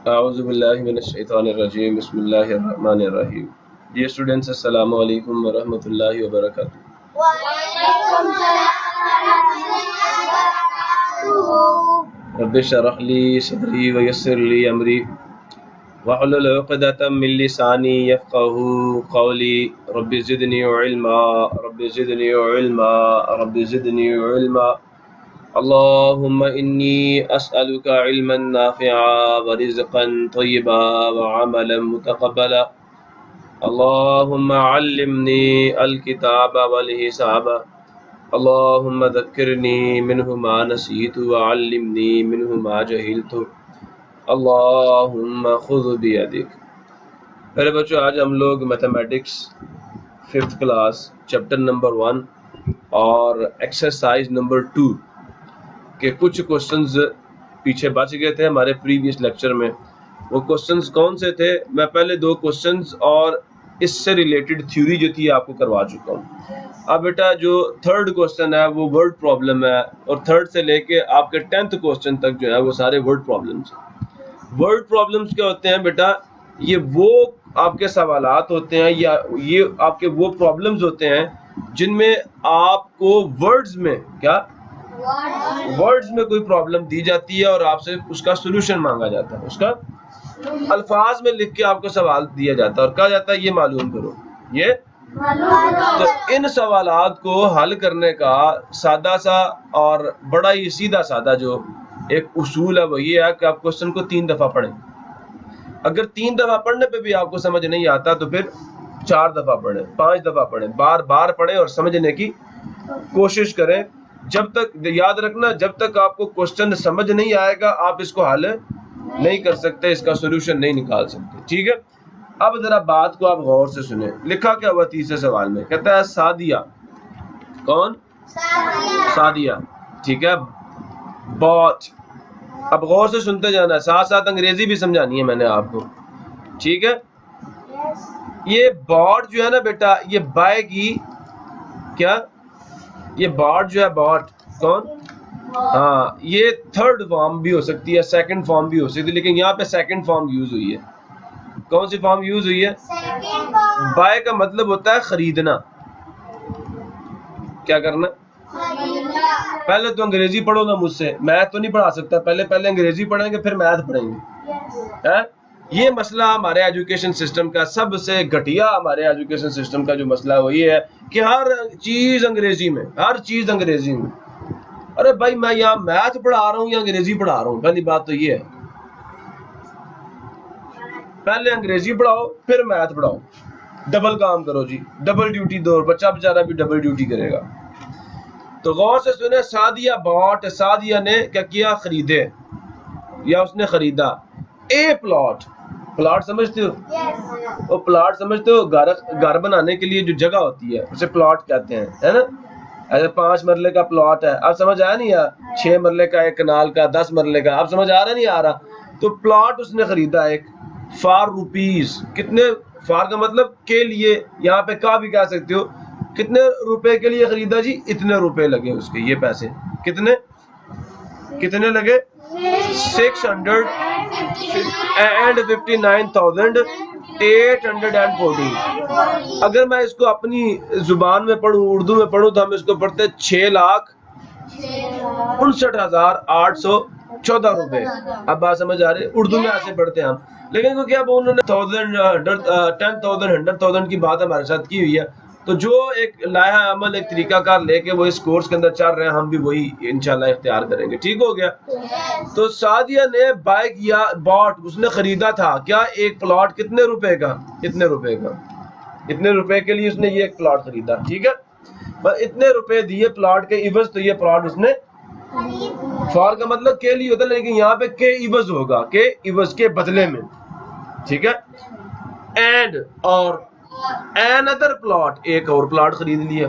औज़ुबिल्लाहि मिनश्शैतानिर्रजीम बिस्मिल्लाहिर्रहमानिर्रहीम। Dear students, अस्सलामु अलैकुम व रहमतुल्लाहि व बरकातुहू। वालेकुम सलाम व रहमतुल्लाहि व बरकातुहू। रब्बि इश्रह ली सदरी व यस्सिर ली अमरी वहलुल उक़दतम मिन लिसानी यफ़क़हू क़ौली। Rabbi ज़िदनी इल्मा rabbi ज़िदनी इल्मा rabbi ज़िदनी इल्मा। अल्लाहुम्मा इन्नी अस्अलुका इल्मन नाफ़िआ व रिज़्क़न तय्यिबा व अमलन मुतक़ब्बला। अल्लाहुम्मा अल्लिमनी अल-किताब वल हिसाब। अल्लाहुम्मा ज़क्किरनी मिन्हु मा नसीतु व अल्लिमनी मिन्हु मा जहिलतु। अल्लाहुम्मा खुज़ बियदिक। मेरे बच्चों, आज हम लोग mathematics 5th class chapter number 1 और एक्सरसाइज नंबर 2 के कुछ क्वेश्चंस पीछे बच गए थे हमारे प्रीवियस लेक्चर में। वो क्वेश्चंस कौन से थे? मैं पहले 2 क्वेश्चंस और इससे रिलेटेड थ्योरी जो थी आपको करवा चुका हूँ। अब बेटा जो थर्ड क्वेश्चन है वो वर्ड प्रॉब्लम है, और थर्ड से लेके आपके 10th क्वेश्चन तक जो है वो सारे वर्ड प्रॉब्लम्स। वर्ड प्रॉब्लम्स क्या होते हैं बेटा? ये वो आपके सवालात होते हैं या ये आपके वो प्रॉब्लम्स होते हैं जिनमें आपको वर्ड्स में वर्ड्स में कोई प्रॉब्लम दी जाती है और आपसे उसका सोल्यूशन मांगा जाता है, उसका अल्फाज में लिख के आपको सवाल दिया जाता है और कहा जाता है ये मालूम करो। ये तो इन सवालात को हल करने का सादा सा और बड़ा ही सीधा सादा जो एक उसूल है वो ये है कि आप क्वेश्चन को 3 दफा पढ़ें। अगर 3 दफा पढ़ने पे भी आपको समझ नहीं आता तो फिर 4 दफा पढ़ें, 5 दफा पढ़ें, बार बार पढ़ें और समझने की कोशिश करें। जब तक, याद रखना, जब तक आपको क्वेश्चन समझ नहीं आएगा आप इसको हल नहीं कर सकते, इसका सोल्यूशन नहीं निकाल सकते। ठीक है, अब जरा बात को आप गौर से सुने। लिखा क्या हुआ तीसरे सवाल में? कहता है सादिया। कौन? सादिया। ठीक है, बॉट। अब गौर से सुनते जाना, साथ साथ अंग्रेजी भी समझानी है मैंने आपको। ठीक है, ये बॉट जो है ना बेटा, ये बाय की क्या, ये बॉट जो है, बॉट कौन? हाँ, ये थर्ड फॉर्म भी हो सकती है, सेकंड फॉर्म भी हो सकती है, लेकिन यहाँ पे सेकंड फॉर्म यूज हुई है। कौन सी फॉर्म यूज हुई है? बाय का मतलब होता है खरीदना। क्या करना? पहले तो अंग्रेजी पढ़ो ना मुझसे, मैथ तो नहीं पढ़ा सकता। पहले अंग्रेजी पढ़ेंगे फिर मैथ पढ़ेंगे। है ये मसला हमारे एजुकेशन सिस्टम का, सबसे घटिया हमारे एजुकेशन सिस्टम का जो मसला है वो ये है कि हर चीज अंग्रेजी में, हर चीज अंग्रेजी में। अरे भाई, मैं यहाँ मैथ पढ़ा रहा हूँ या अंग्रेजी पढ़ा रहा हूँ? पहली बात तो ये है, पहले अंग्रेजी पढ़ाओ फिर मैथ पढ़ाओ। डबल काम करो जी, डबल ड्यूटी दो, बच्चा बेचारा भी डबल ड्यूटी करेगा। तो गौर से सुने, सादिया बॉट, सादिया ने क्या किया? खरीदे या उसने खरीदा ए प्लॉट। प्लॉट समझते हो? वो प्लॉट समझते हो? घर बनाने के लिए जो जगह होती है उसे प्लॉट कहते हैं, है ना? ऐसे 5 मरले का प्लॉट है, अब समझ आया नहीं यार? 6 मरले का, 1 कनाल का, 10 मरले का, अब समझ आ रहा नहीं आ रहा? तो प्लॉट उसने खरीदा एक, फॉर रुपीज। कितने? फॉर का मतलब के लिए, यहाँ पे का भी कह सकते हो। कितने रुपए के लिए खरीदा जी? इतने रुपए लगे उसके। ये पैसे कितने लगे? 659,814। अगर मैं इसको अपनी जुबान में पढ़ूं, उर्दू में पढ़ूं, तो हम इसको पढ़ते 6,59,814 रुपए। अब बात समझ आ रही है? उर्दू में ऐसे पढ़ते हैं हम, लेकिन क्योंकि अब उन्होंने 10,000 100,000 की बात हमारे साथ की हुई है, तो जो एक लाया अमल, एक तरीकाकार लेके वो इस कोर्स के अंदर चल रहे हैं, हम भी वही इंशाल्लाह इख्तियार करेंगे। ठीक हो गया? तो सादिया ने बाय किया, बॉट, उसने खरीदा था क्या? एक प्लॉट। कितने रुपए का? इतने रुपए का। इतने रुपए के लिए उसने ये एक प्लॉट खरीदा। ठीक है, पर इतने रुपए दिए प्लॉट के इवज, तो ये प्लॉट उसने, फॉर का मतलब के लिए होता है, लेकिन यहाँ पे के इवज होगा, के इवज के बदले में। ठीक है, एंड और एन अदर प्लॉट, एक और प्लॉट खरीद लिया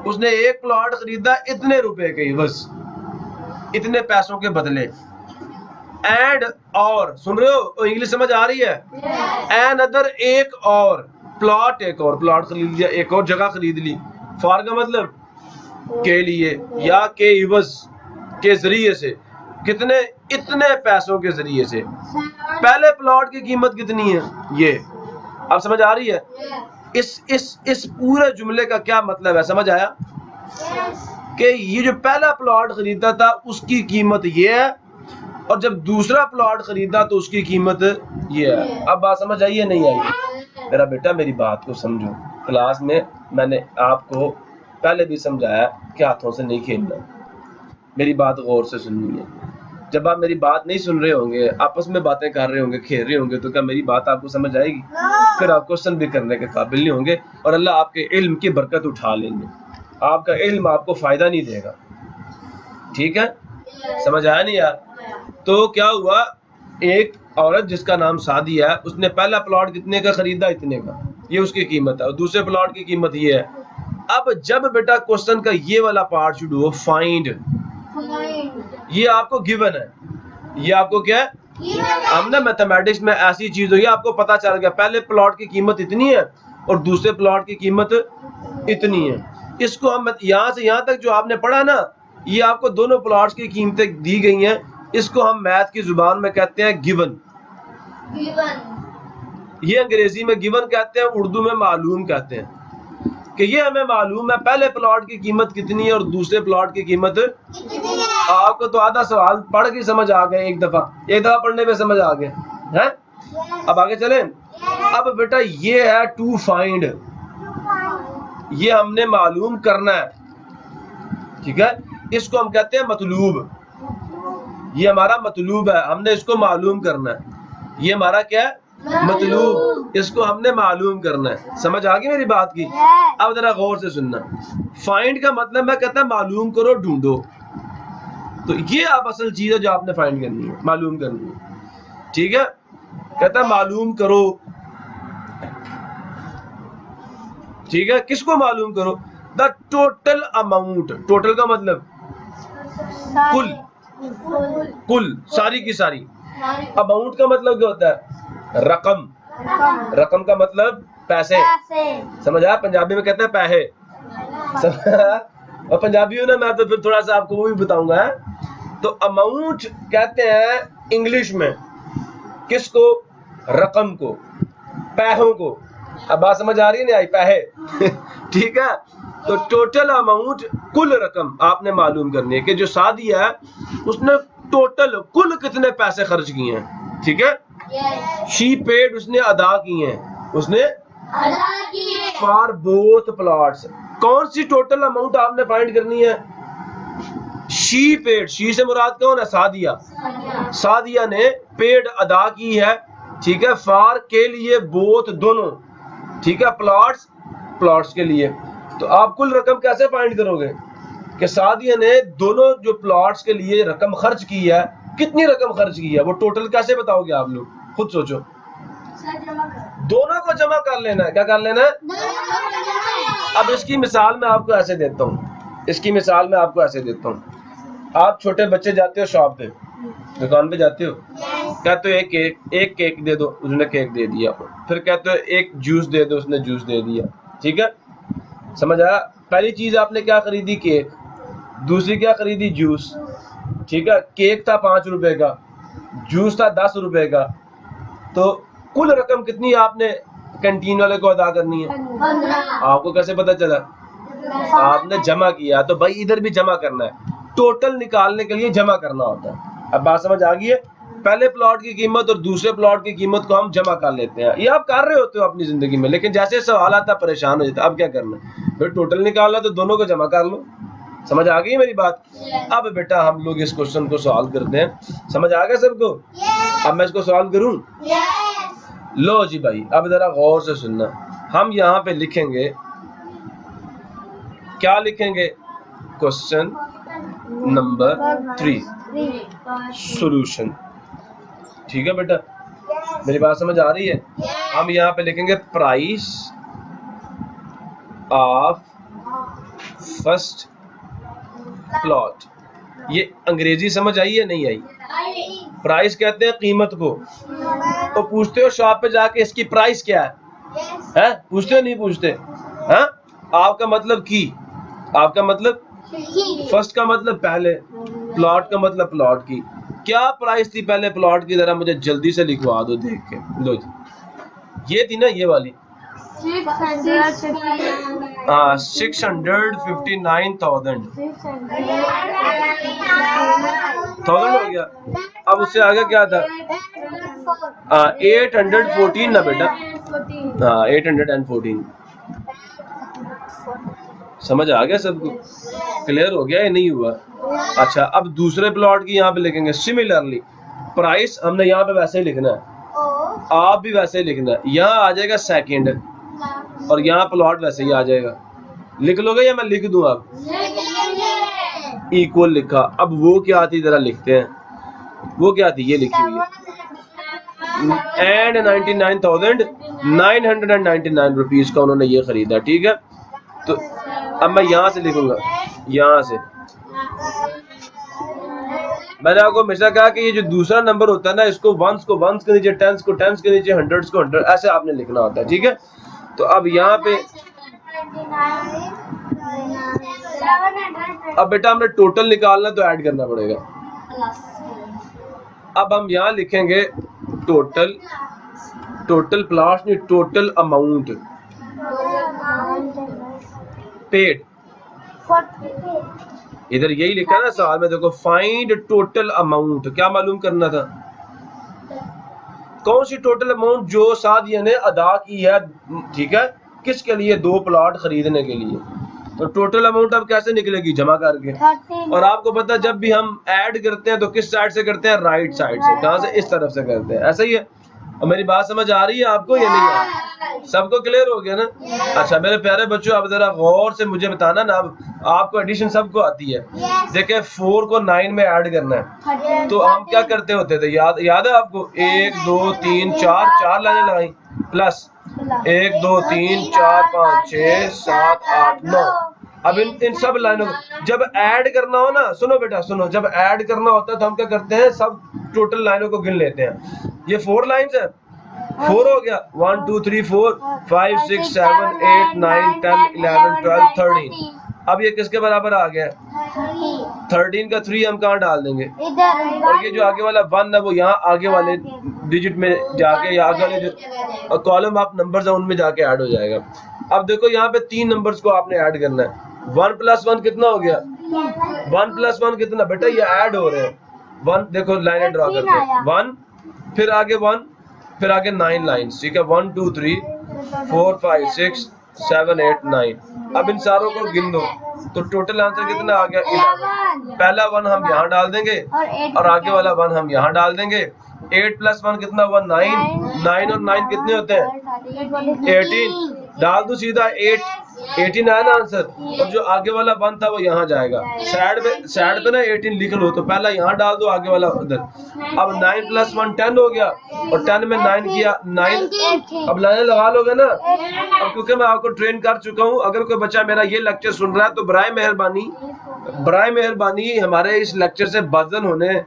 उसने। एक प्लॉट खरीदा इतने रुपए के इवज, इतने पैसों के बदले। एंड और, सुन रहे हो? इंग्लिश समझ आ रही है? एन अदर, एक और प्लॉट, एक और प्लॉट खरीद लिया, एक और जगह खरीद ली। फॉर का मतलब के लिए या के इवज के जरिए से। कितने? इतने पैसों के जरिए से। पहले प्लॉट की कीमत कितनी है, ये अब समझ आ रही है। इस पूरे जुमले का क्या मतलब है, समझ आया कि ये जो पहला प्लॉट खरीदा था उसकी कीमत ये है, और जब दूसरा प्लॉट खरीदा तो उसकी कीमत ये है। अब बात समझ आई है नहीं आई? मेरा बेटा मेरी बात को समझो, क्लास में मैंने आपको पहले भी समझाया कि हाथों से नहीं खेलना, मेरी बात गौर से सुननी है। जब आप मेरी बात नहीं सुन रहे होंगे, आपस में बातें कर रहे होंगे, खेल रहे होंगे, तो क्या मेरी बात आपको समझ आएगी? फिर आप क्वेश्चन भी करने के काबिल नहीं होंगे और अल्लाह आपके इल्म की बरकत उठा लेंगे, आपका इल्म आपको फायदा नहीं देगा। ठीक है, समझ आया नहीं यार? तो क्या हुआ, एक औरत जिसका नाम सादिया है, उसने पहला प्लॉट कितने का खरीदा, इतने का, ये उसकी कीमत है, और दूसरे प्लॉट की कीमत ये है। अब जब बेटा क्वेश्चन का ये वाला पार्ट शुरू हो, फाइंड, ये आपको गिवन है, ये आपको क्या है, हमने मैथमेटिक्स में ऐसी चीज हुई, आपको पता चल गया पहले प्लॉट की कीमत इतनी है और दूसरे प्लॉट की कीमत इतनी है। इसको हम यहाँ से यहाँ तक जो आपने पढ़ा ना, ये आपको दोनों प्लॉट्स की कीमतें दी गई हैं, इसको हम मैथ की जुबान में कहते हैं गिवन। ये अंग्रेजी में गिवन कहते हैं, उर्दू में मालूम कहते हैं, कि ये हमें मालूम है पहले प्लॉट की कीमत कितनी है और दूसरे प्लॉट की कीमत। आपको तो आधा सवाल पढ़ के समझ आ गए, एक दफा पढ़ने पे समझ आ गए हैं। अब आगे चलें। अब बेटा ये है टू फाइंड, ये हमने मालूम करना है, ठीक है, इसको हम कहते हैं मतलूब, ये हमारा मतलूब है, हमने इसको मालूम करना है, ये हमारा क्या है, मतलूब, इसको हमने मालूम करना है। समझ आ गई मेरी बात की? अब जरा गौर से सुनना, फाइंड का मतलब मैं कहता है मालूम करो, ढूंढो, तो ये आप असल चीज है जो आपने फाइंड करनी है, मालूम करनी है, ठीक है। कहता है मालूम करो, ठीक है, किसको मालूम करो, द टोटल अमाउंट, टोटल का मतलब कुल, कुल सारी की सारी, अमाउंट का मतलब क्या होता है, रकम, रकम का मतलब पैसे, समझ आया? पंजाबी में कहते हैं पैसे, और पंजाबियों ने, मैं तो फिर थोड़ा सा आपको वो भी बताऊंगा। तो अमाउंट कहते हैं इंग्लिश में किसको, रकम को, पैसों को। अब बात समझ आ रही है नहीं आई? पैसे ठीक है। तो टोटल अमाउंट, कुल रकम आपने मालूम करनी है कि जो सादिया है उसने टोटल कुल कितने पैसे खर्च किए हैं, ठीक है। शी पेड, उसने अदा किए हैं, उसने फॉर बोथ प्लॉट्स। कौन सी टोटल अमाउंट आपने फाइंड करनी है, शी पेड, शी से मुराद कौन है, सादिया, सादिया ने पेड अदा की है, ठीक है, फॉर के लिए, बोथ दोनों, ठीक है, प्लॉट्स, प्लॉट्स के लिए। तो आप कुल रकम कैसे फाइंड करोगे कि सादिया ने दोनों जो प्लॉट्स के लिए रकम खर्च की है, कितनी रकम खर्च की है, वो टोटल कैसे बताओगे आप लोग, खुद सोचो। दोनों को जमा कर लेना है, क्या कर लेना है। अब इसकी मिसाल मैं आपको ऐसे देता हूँ, इसकी मिसाल मैं आपको ऐसे देता हूँ। आप छोटे बच्चे जाते हो शॉप पे, दुकान पे जाते हो, कहते हो एक केक दे दो, उसने केक दे दिया, फिर कहते हो एक जूस दे दो, उसने जूस दे दिया, ठीक है, समझ आया? पहली चीज आपने क्या खरीदी, केक, दूसरी क्या खरीदी, जूस, ठीक है। केक था 5 रुपए का, जूस था 10 रुपए का, तो कुल रकम कितनी आपने कैंटीन वाले को अदा करनी है, आपको कैसे पता चला, आपने जमा किया, तो भाई इधर भी जमा करना है, टोटल निकालने के लिए जमा करना होता है। अब बात समझ आ गई है? पहले प्लॉट की कीमत और दूसरे प्लॉट की कीमत को हम जमा कर लेते हैं, ये आप कर रहे होते हो अपनी जिंदगी में, लेकिन जैसे सवाल आता परेशान हो जाता, अब क्या करना, फिर टोटल निकालना, तो दोनों को जमा कर लो। समझ आ गई मेरी बात? अब बेटा हम लोग इस क्वेश्चन को सॉल्व करते हैं, समझ आ गया सबको? अब मैं इसको सॉल्व करूं? लो जी भाई, अब जरा गौर से सुनना, हम यहाँ पे लिखेंगे, क्या लिखेंगे, क्वेश्चन नंबर 3 सॉल्यूशन, ठीक है बेटा, मेरी बात समझ आ रही है? हम यहाँ पे लिखेंगे प्राइस ऑफ फर्स्ट प्लॉट। ये अंग्रेजी समझ आई है नहीं आई? प्राइस कहते हैं कीमत को। तो पूछते हो शॉप पे जाके इसकी प्राइस क्या है? पूछते हो नहीं पूछते? हैं? आपका मतलब की, आपका मतलब फर्स्ट का मतलब पहले, प्लॉट का मतलब प्लॉट की, क्या प्राइस थी पहले प्लॉट की, जरा मुझे जल्दी से लिखवा दो देख के। लो जी, ये थी ना ये वाली, 659 हाँ 659,000 हो गया। अब उससे आगे क्या था, 814 ना बेटा, हाँ 814। समझ आ गया सबको, क्लियर हो गया या नहीं हुआ? अच्छा, अब दूसरे प्लॉट की यहाँ पे लिखेंगे सिमिलरली, प्राइस हमने यहाँ पे वैसे ही लिखना है, आप भी वैसे ही लिखना है। यहाँ आ जाएगा सेकंड और यहाँ प्लॉट वैसे ही आ जाएगा। लिख लोगे या मैं लिख दूं? आप इक्वल लिखा। अब वो क्या थी जरा लिखते हैं, वो क्या थी, ये लिखी हुई है एंड 99,999 रुपीज का उन्होंने ये खरीदा। ठीक है, तो अब मैं यहाँ से लिखूंगा, यहाँ से मैंने आपको हमेशा कहा कि ये जो दूसरा नंबर होता है ना, इसको वंस को वंस के नीचे, टेंस को टेंस के नीचे, हंड्रेड्स को हंड्रेड, ऐसे आपने लिखना होता है। ठीक है, तो अब यहाँ पे अब बेटा हमने टोटल निकालना तो ऐड करना पड़ेगा। अब हम यहाँ लिखेंगे टोटल, टोटल प्लस नहीं, टोटल अमाउंट पेड। इधर यही लिखा है ना सवाल में, देखो फाइंड टोटल अमाउंट, क्या मालूम करना था, कौन सी टोटल अमाउंट जो सादिया ने अदा की है। ठीक है, किसके लिए, 2 प्लॉट खरीदने के लिए। तो टोटल अमाउंट अब कैसे निकलेगी, जमा करके। और आपको पता है जब भी हम ऐड करते हैं तो किस साइड से करते हैं, राइट साइड से, कहां से, इस तरफ से करते हैं। ऐसा ही है। और मेरी बात समझ आ रही है आपको या नहीं आ रही? सबको क्लियर हो गया ना? अच्छा मेरे प्यारे बच्चों, अब जरा गौर से मुझे बताना ना, अब आपको एडिशन सबको आती है। देखिए 4 को 9 में ऐड करना है, तो हम क्या करते होते थे, याद है आपको, 1 2 3 4 लाइनें लगाई, प्लस 1 2 3 4 5 6 7 8 9। अब इन सब लाइनों को जब ऐड करना हो ना, सुनो बेटा सुनो, जब ऐड करना होता है तो हम क्या करते हैं, सब टोटल लाइनों को गिन लेते हैं। ये 4 लाइन्स है, 4 हो गया, 1 2 3 4 5 6 7 8 9 10 11 12 13। अब ये किसके बराबर आ गया, 13 का 3 हम कहाँ डाल देंगे, और ये जो आगे वाला 1 है वो यहाँ आगे वाले डिजिट में जाके, या आगे वाले जो कॉलम आप नंबर्स है उनमें जाके ऐड हो जाएगा। अब देखो यहाँ पे 3 नंबर्स को आपने ऐड करना है। 1 + 1 कितना हो गया, 1 + 1 कितना बेटा, ये ऐड हो रहे हैं। 1 देखो लाइनें ड्रॉ करते हैं, 1 फिर आगे 1 फिर आगे 9 लाइन्स। ठीक है, 1 2 3 4 5 6 7 8 9। अब इन सारों को गिन दो तो टोटल आंसर कितना आ गया, 11। पहला 1 हम यहाँ डाल देंगे और आगे वाला 1 हम यहाँ डाल देंगे। 8 + 1 कितना हुआ, 9। 9 और 9 कितने होते हैं, 18। डाल दो सीधा 8, 18 आया ना आंसर, और जो आगे वाला 1 था वो यहाँ जाएगा। साइड पे ना 18 लिख लो, तो पहला यहाँ डाल दो, आगे वाला उधर। अब 9 + 1 10 हो गया, और 10 में 9 किया 9। अब लाइनें लगा लोगे ना। अब क्योंकि मैं आपको ट्रेन कर चुका हूँ, अगर कोई बच्चा मेरा ये लेक्चर सुन रहा है तो बराए मेहरबानी हमारे इस लेक्चर से बाज़न होने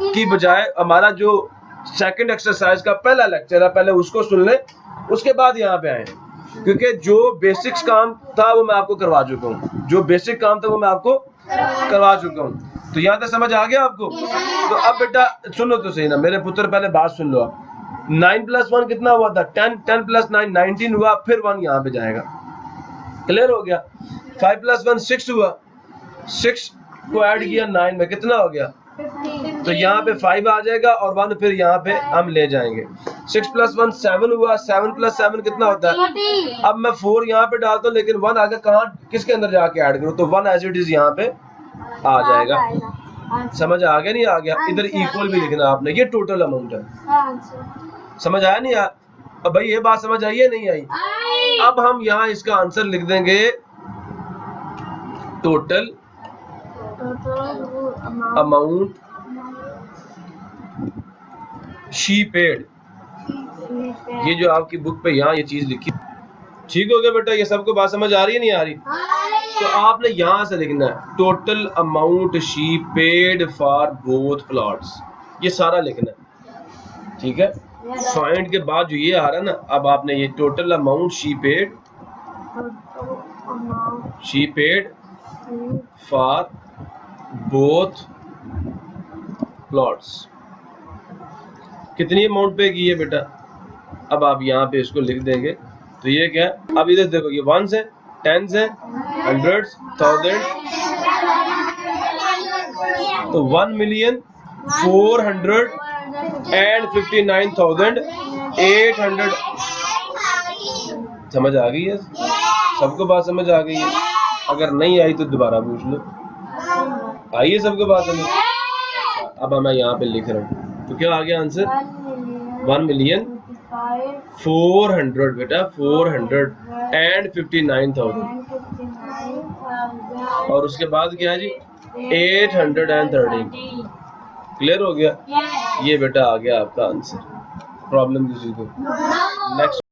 की बजाय हमारा जो सेकंड एक्सरसाइज का पहला लेक्चर है पहले उसको सुन ले, उसके बाद यहाँ पे आए, क्योंकि जो बेसिक्स काम था वो मैं आपको करवा चुका हूँ, जो बेसिक काम था वो मैं आपको करवा चुका हूँ। तो यहाँ तक समझ आ गया आपको? तो अब बेटा सुनो तो सही ना मेरे पुत्र, पहले बात सुन लो आप। 9 + 1 कितना हुआ था, 10 10 + 9 19 हुआ, फिर 1 यहाँ पे जाएगा। क्लियर हो गया? 5 + 1 6 हुआ, 6 को ऐड किया 9 में, कितना हो गया, तो यहाँ पे 5 आ जाएगा और 1 फिर यहाँ पे हम ले जाएंगे। 6 + 1 7 हुआ, 7 + 7 कितना होता है। अब मैं 4 यहाँ पे डालता हूँ, लेकिन 1 आगे कहाँ किसके अंदर जाके ऐड करूँ, तो 1 एज इट इज यहाँ पे आ जाएगा। समझ आ गया नहीं आ गया? इधर इक्वल भी लिखना आपने, ये टोटल अमाउंट है। समझ आया नहीं यार? अब भाई ये बात समझ आई है नहीं आई? अब हम यहाँ इसका आंसर लिख देंगे टोटल अमाउंट शी पेड। ये जो आपकी बुक पे यहाँ ये चीज लिखी, ठीक हो गया बेटा? ये सबको बात समझ आ रही है नहीं आ रही? तो आपने यहाँ से लिखना है total amount she paid for both plots, ये सारा लिखना है। ठीक है, फाइंड के बाद जो ये आ रहा है ना, अब आपने ये total amount she paid for both plots. कितनी अमाउंट पे की है बेटा? अब आप यहाँ पे इसको लिख देंगे तो ये क्या है? अब इधर देखो, ये वंस है, टेंस है, हंड्रेड्स, थाउजेंड, तो 1,459,800। समझ आ गई है? सबको बात समझ आ गई है? अगर नहीं आई तो दोबारा पूछ लो। आई है सबको बात समझ? अब मैं यहाँ पे लिख रहा हूँ तो क्या आ गया आंसर? 1,400,000 बेटा, 459,000। और उसके बाद क्या है जी? 813। क्लियर हो गया? ये बेटा आ गया आपका आंसर। प्रॉब्लम किसी को? नेक्स्ट